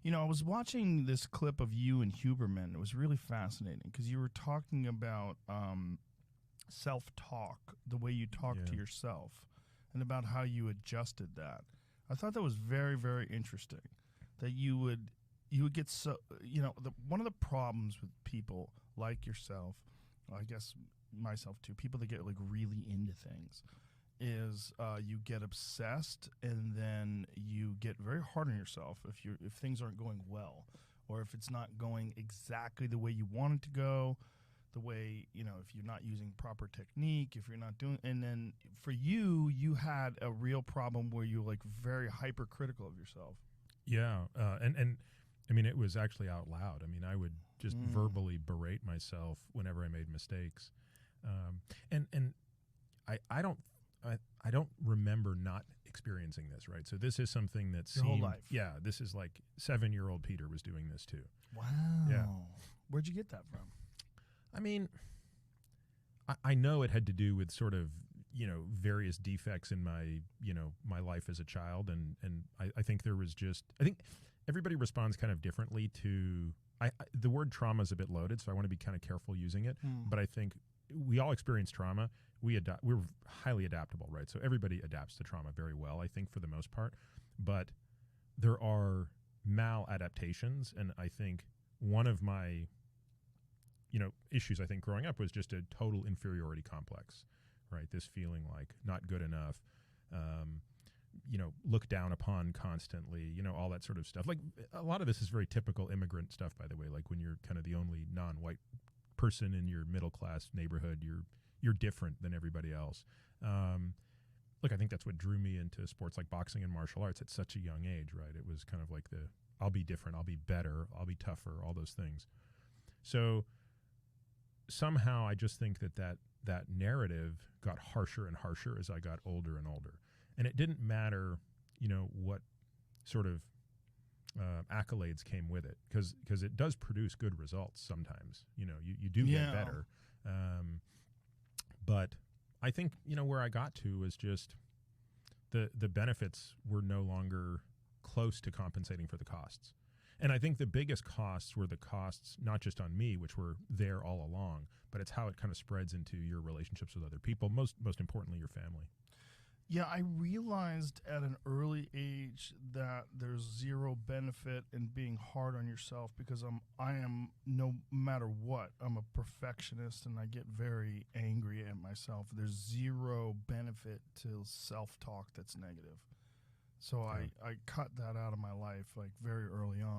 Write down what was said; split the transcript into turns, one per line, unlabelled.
You know, I was watching this clip of you and Huberman. It was really fascinating because you were talking about self-talk, the way you talk to yourself, and about how you adjusted that. I thought that was very, very interesting. That you would get so, you know, one of the problems with people like yourself, I guess myself too, people that get like really into things, is you get obsessed and then you get very hard on yourself if things aren't going well, or if it's not going exactly the way you want it to go, the way, you know, if you're not using proper technique, if you're not doing, and then for you had a real problem where you're like very hypercritical of yourself.
Yeah, and I mean, it was actually out loud. I mean, I would just verbally berate myself whenever I made mistakes, and I don't remember not experiencing this, right? So this is something that
Your whole life.
Yeah, this is like 7-year-old Peter was doing this too.
Wow.
Yeah.
Where'd you get that from?
I mean, I know it had to do with sort of, you know, various defects in my, you know, my life as a child. And I think there was just, I think everybody responds kind of differently to, the word trauma is a bit loaded, so I want to be kind of careful using it. But I think we all experience trauma. We're highly adaptable, right? So everybody adapts to trauma very well, I think, for the most part. But there are maladaptations. And I think one of my, you know, issues I think growing up was just a total inferiority complex, right? This feeling like not good enough, you know, looked down upon constantly, you know, all that sort of stuff. Like a lot of this is very typical immigrant stuff, by the way. Like when you're kind of the only non-white person in your middle class neighborhood, you're different than everybody else. Look, I think that's what drew me into sports like boxing and martial arts at such a young age, right? It was kind of like I'll be different, I'll be better, I'll be tougher, all those things. So somehow I just think that narrative got harsher and harsher as I got older and older. And it didn't matter, you know, what sort of accolades came with it, because it does produce good results sometimes. You know, you do get better. But I think, you know, where I got to was just the benefits were no longer close to compensating for the costs. And I think the biggest costs were the costs, not just on me, which were there all along, but it's how it kind of spreads into your relationships with other people, most importantly, your family.
Yeah, I realized at an early age that there's zero benefit in being hard on yourself, because I am, no matter what, I'm a perfectionist and I get very angry at myself. There's zero benefit to self-talk that's negative. So I cut that out of my life like very early on.